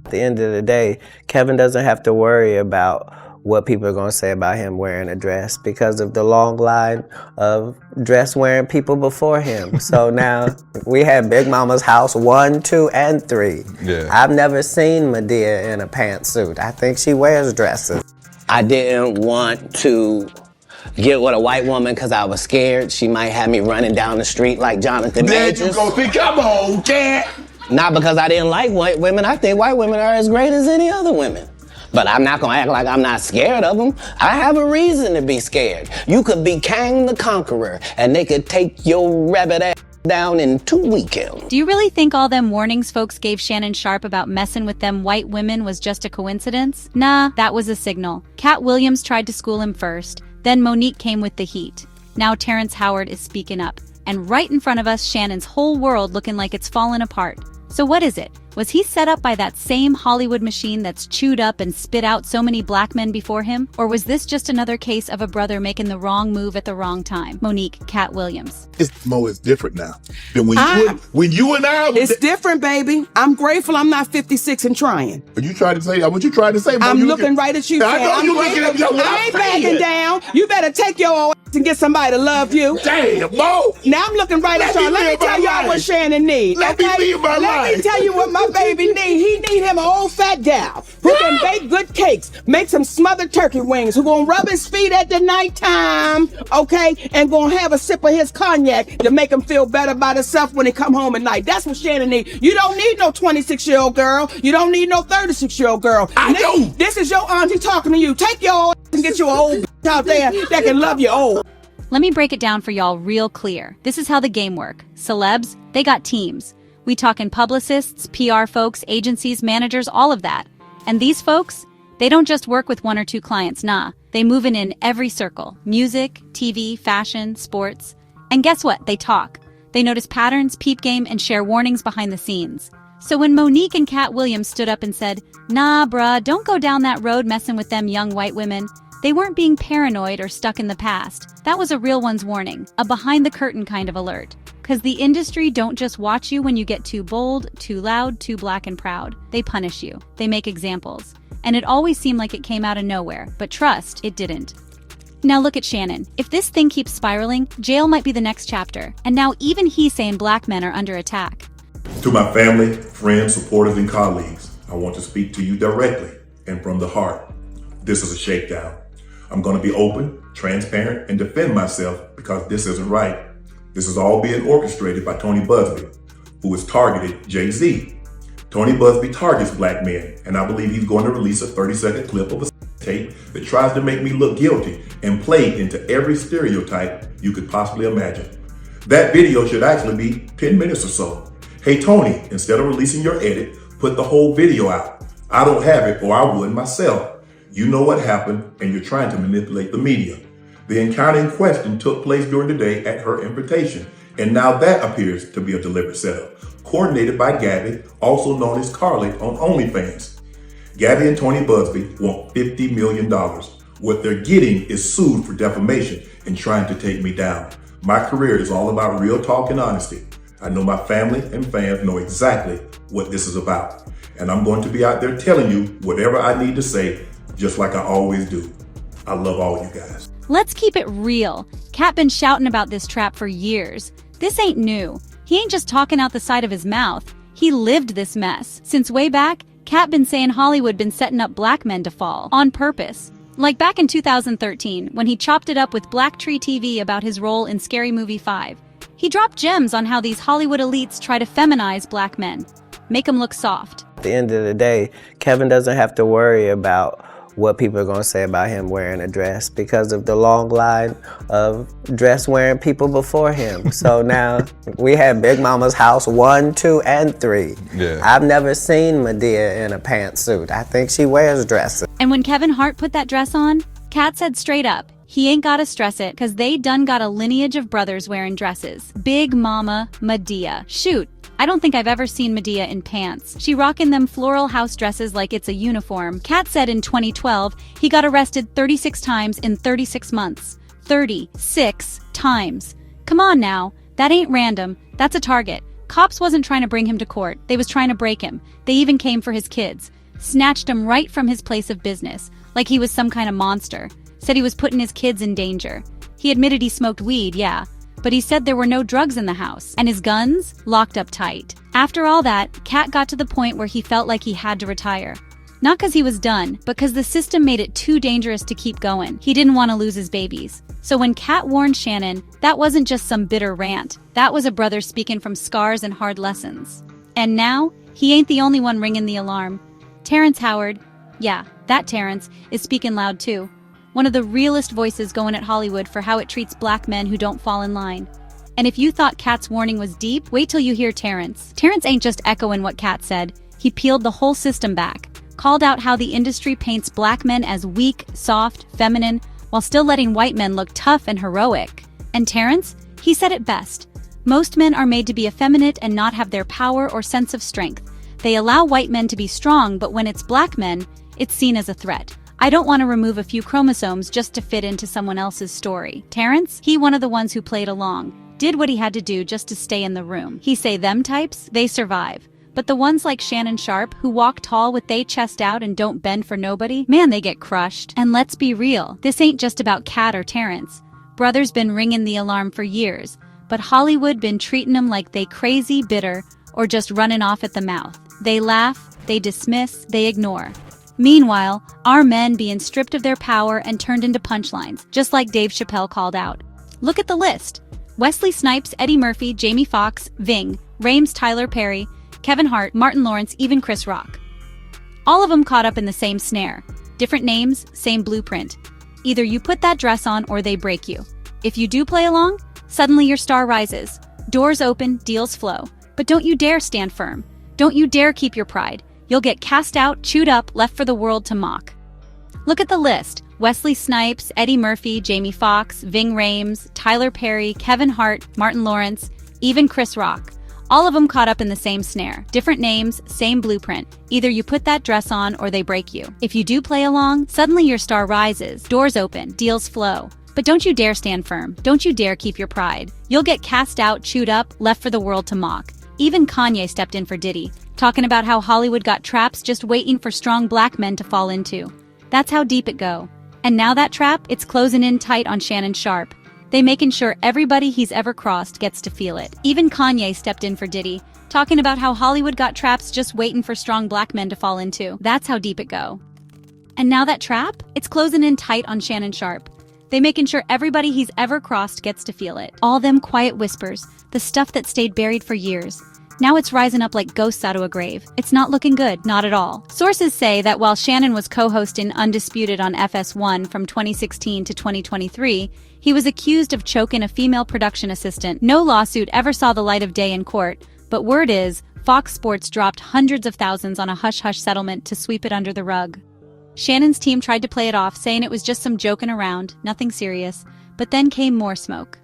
At the end of the day, Kevin doesn't have to worry about what people are going to say about him wearing a dress because of the long line of dress-wearing people before him. So now we have Big Mama's house 1, 2, and 3. Yeah. I've never seen Medea in a pantsuit. I think she wears dresses. I didn't want to get with a white woman because I was scared she might have me running down the street like Jonathan Majors. There you go. Come on, Katt. Not because I didn't like white women. I think white women are as great as any other women. But I'm not gonna act like I'm not scared of them. I have a reason to be scared. You could be Kang the Conqueror, and they could take your rabbit ass down in 2 weekends. Do you really think all them warnings folks gave Shannon Sharpe about messing with them white women was just a coincidence? Nah, that was a signal. Katt Williams tried to school him first, then Monique came with the heat. Now Terrence Howard is speaking up. And right in front of us, Shannon's whole world looking like it's fallen apart. So what is it? Was he set up by that same Hollywood machine that's chewed up and spit out so many black men before him? Or was this just another case of a brother making the wrong move at the wrong time? Monique, Katt Williams. It's different now than when you and I. It's different, baby. I'm grateful I'm not 56 and trying. Are you trying to say? What you trying to say? I'm looking right at you. I know you looking at me. I ain't backing down. You better take your old ass and get somebody to love you. Damn, Mo. Now I'm looking right at y'all. Let me tell y'all what Shannon needs. Let me live my life. Let me tell you what my baby needs. He need him an old fat gal who can bake good cakes, make some smothered turkey wings, who gonna rub his feet at the nighttime, okay, and gonna have a sip of his cognac to make him feel better about himself when he come home at night. That's what Shannon need. You don't need no 26-year-old girl. You don't need no 36-year-old girl. I do. This is your auntie talking to you. Take your old and get you an old out there that can love you old. Let me break it down for y'all real clear. This is how the game work. Celebs, they got teams. We talkin' publicists, PR folks, agencies, managers, all of that. And these folks, they don't just work with 1 or 2 clients, nah. They movin' in every circle. Music, TV, fashion, sports. And guess what? They talk. They notice patterns, peep game, and share warnings behind the scenes. So when Monique and Katt Williams stood up and said, nah, bruh, don't go down that road messing with them young white women, they weren't being paranoid or stuck in the past. That was a real one's warning, a behind-the-curtain kind of alert. Because the industry don't just watch you when you get too bold, too loud, too black and proud. They punish you. They make examples. And it always seemed like it came out of nowhere, but trust, it didn't. Now look at Shannon. If this thing keeps spiraling, jail might be the next chapter. And now even he's saying black men are under attack. To my family, friends, supporters, and colleagues, I want to speak to you directly and from the heart. This is a shakedown. I'm going to be open, transparent, and defend myself because this isn't right. This is all being orchestrated by Tony Busby, who has targeted Jay-Z. Tony Busby targets black men, and I believe he's going to release a 30-second clip of a tape that tries to make me look guilty and play into every stereotype you could possibly imagine. That video should actually be 10 minutes or so. Hey Tony, instead of releasing your edit, put the whole video out. I don't have it, or I would myself. You know what happened, and you're trying to manipulate the media. The encounter in question took place during the day at her invitation, and now that appears to be a deliberate setup, coordinated by Gabby, also known as Carly on OnlyFans. Gabby and Tony Busby want $50 million. What they're getting is sued for defamation and trying to take me down. My career is all about real talk and honesty. I know my family and fans know exactly what this is about, and I'm going to be out there telling you whatever I need to say, just like I always do. I love all you guys. Let's keep it real. Katt been shouting about this trap for years. This ain't new. He ain't just talking out the side of his mouth. He lived this mess. Since way back, Katt been saying Hollywood been setting up black men to fall, on purpose. Like back in 2013, when he chopped it up with Black Tree TV about his role in Scary Movie 5. He dropped gems on how these Hollywood elites try to feminize black men, make them look soft. At the end of the day, Kevin doesn't have to worry about what people are going to say about him wearing a dress because of the long line of dress-wearing people before him. So now we have Big Mama's house 1, 2, and 3. Yeah. I've never seen Medea in a pantsuit. I think she wears dresses. And when Kevin Hart put that dress on, Katt said straight up, he ain't gotta stress it, cause they done got a lineage of brothers wearing dresses. Big Mama Medea. Shoot, I don't think I've ever seen Medea in pants. She rockin' them floral house dresses like it's a uniform. Katt said in 2012, he got arrested 36 times in 36 months. 36 times. Come on now, that ain't random, that's a target. Cops wasn't trying to bring him to court, they was trying to break him. They even came for his kids. Snatched him right from his place of business, like he was some kind of monster. Said he was putting his kids in danger. He admitted he smoked weed, yeah, but he said there were no drugs in the house, and his guns locked up tight. After all that, Katt got to the point where he felt like he had to retire. Not because he was done, but because the system made it too dangerous to keep going. He didn't want to lose his babies. So when Katt warned Shannon, that wasn't just some bitter rant. That was a brother speaking from scars and hard lessons. And now, he ain't the only one ringing the alarm. Terrence Howard, yeah, that Terrence, is speaking loud too. One of the realest voices going at Hollywood for how it treats black men who don't fall in line. And if you thought Katt's warning was deep, wait till you hear Terrence. Terrence ain't just echoing what Katt said. He peeled the whole system back. Called out how the industry paints black men as weak, soft, feminine, while still letting white men look tough and heroic. And Terrence? He said it best. Most men are made to be effeminate and not have their power or sense of strength. They allow white men to be strong, but when it's black men, it's seen as a threat. I don't want to remove a few chromosomes just to fit into someone else's story. Terrence? He one of the ones who played along. Did what he had to do just to stay in the room. He say them types, they survive. But the ones like Shannon Sharpe, who walk tall with they chest out and don't bend for nobody, man, they get crushed. And let's be real, this ain't just about Katt or Terrence. Brother's been ringing the alarm for years, but Hollywood been treating them like they crazy, bitter, or just running off at the mouth. They laugh, they dismiss, they ignore. Meanwhile, our men being stripped of their power and turned into punchlines, just like Dave Chappelle called out. Look at the list. Wesley Snipes, Eddie Murphy, Jamie Foxx, Ving, Rames, Tyler Perry, Kevin Hart, Martin Lawrence, even Chris Rock. All of them caught up in the same snare. Different names, same blueprint. Either you put that dress on or they break you. If you do play along, suddenly your star rises. Doors open, deals flow. But don't you dare stand firm. Don't you dare keep your pride. You'll get cast out, chewed up, left for the world to mock. Look at the list. Wesley Snipes, Eddie Murphy, Jamie Foxx, Ving Rhames, Tyler Perry, Kevin Hart, Martin Lawrence, even Chris Rock. All of them caught up in the same snare. Different names, same blueprint. Either you put that dress on or they break you. If you do play along, suddenly your star rises, doors open, deals flow. But don't you dare stand firm. Don't you dare keep your pride. You'll get cast out, chewed up, left for the world to mock. Even Kanye stepped in for Diddy, talking about how Hollywood got traps just waiting for strong black men to fall into. That's how deep it go. And now that trap, it's closing in tight on Shannon Sharpe. They making sure everybody he's ever crossed gets to feel it. Even Kanye stepped in for Diddy, talking about how Hollywood got traps just waiting for strong black men to fall into. That's how deep it go. And now that trap, it's closing in tight on Shannon Sharpe. They making sure everybody he's ever crossed gets to feel it. All them quiet whispers, the stuff that stayed buried for years. Now it's rising up like ghosts out of a grave. It's not looking good, not at all. Sources say that while Shannon was co-hosting Undisputed on FS1 from 2016 to 2023, he was accused of choking a female production assistant. No lawsuit ever saw the light of day in court, but word is, Fox Sports dropped hundreds of thousands on a hush-hush settlement to sweep it under the rug. Shannon's team tried to play it off, saying it was just some joking around, nothing serious, but then came more smoke.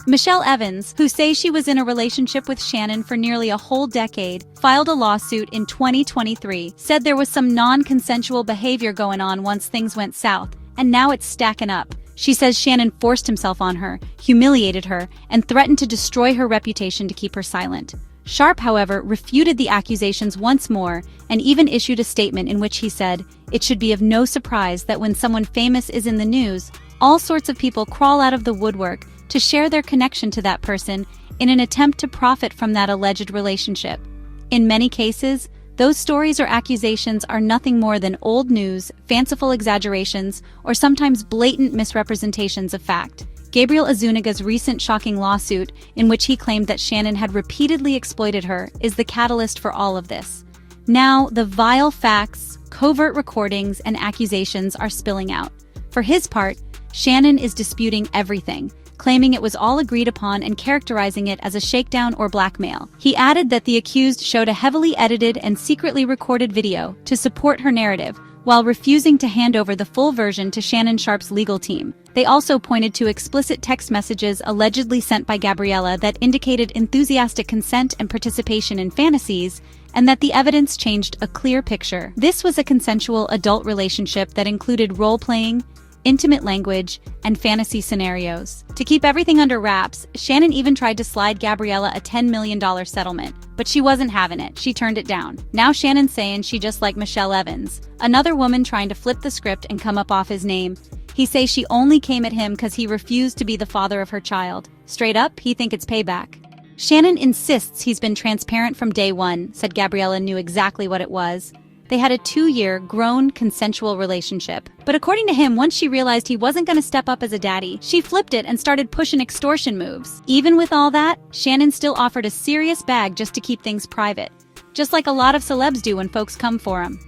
Michelle Evans, who says she was in a relationship with Shannon for nearly a whole decade, filed a lawsuit in 2023, said there was some non-consensual behavior going on once things went south, and now it's stacking up. She says Shannon forced himself on her, humiliated her, and threatened to destroy her reputation to keep her silent. Sharpe, however, refuted the accusations once more and even issued a statement in which he said, "It should be of no surprise that when someone famous is in the news, all sorts of people crawl out of the woodwork to share their connection to that person in an attempt to profit from that alleged relationship. In many cases, those stories or accusations are nothing more than old news, fanciful exaggerations, or sometimes blatant misrepresentations of fact." Gabriel Azunaga's recent shocking lawsuit, in which he claimed that Shannon had repeatedly exploited her, is the catalyst for all of this. Now, the vile facts, covert recordings, and accusations are spilling out. For his part, Shannon is disputing everything, claiming it was all agreed upon and characterizing it as a shakedown or blackmail. He added that the accused showed a heavily edited and secretly recorded video to support her narrative, while refusing to hand over the full version to Shannon Sharpe's legal team. They also pointed to explicit text messages allegedly sent by Gabriella that indicated enthusiastic consent and participation in fantasies, and that the evidence changed a clear picture. This was a consensual adult relationship that included role-playing, intimate language, and fantasy scenarios. To keep everything under wraps, Shannon even tried to slide Gabriella a $10 million settlement, but she wasn't having it. She turned it down. Now Shannon's saying she just like Michelle Evans, another woman trying to flip the script and come up off his name. He says she only came at him because he refused to be the father of her child. Straight up, he think it's payback. Shannon insists he's been transparent from day one, said Gabriella knew exactly what it was. They had a 2-year, grown, consensual relationship. But according to him, once she realized he wasn't going to step up as a daddy, she flipped it and started pushing extortion moves. Even with all that, Shannon still offered a serious bag just to keep things private. Just like a lot of celebs do when folks come for him.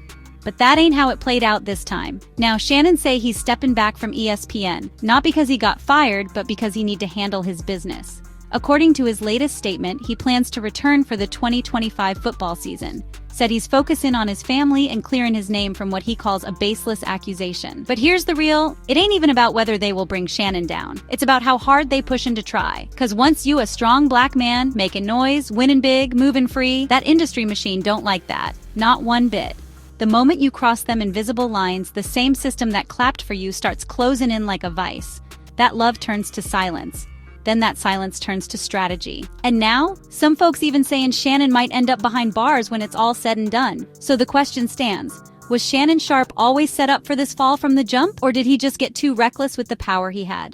But that ain't how it played out this time. Now, Shannon say he's stepping back from ESPN, not because he got fired, but because he need to handle his business. According to his latest statement, he plans to return for the 2025 football season. Said he's focusing on his family and clearing his name from what he calls a baseless accusation. But here's the real, it ain't even about whether they will bring Shannon down. It's about how hard they push him to try. Cause once you a strong black man, making noise, winning big, moving free, that industry machine don't like that. Not one bit. The moment you cross them invisible lines, the same system that clapped for you starts closing in like a vice. That love turns to silence. Then that silence turns to strategy. And now, some folks even saying Shannon might end up behind bars when it's all said and done. So the question stands, was Shannon Sharpe always set up for this fall from the jump, or did he just get too reckless with the power he had?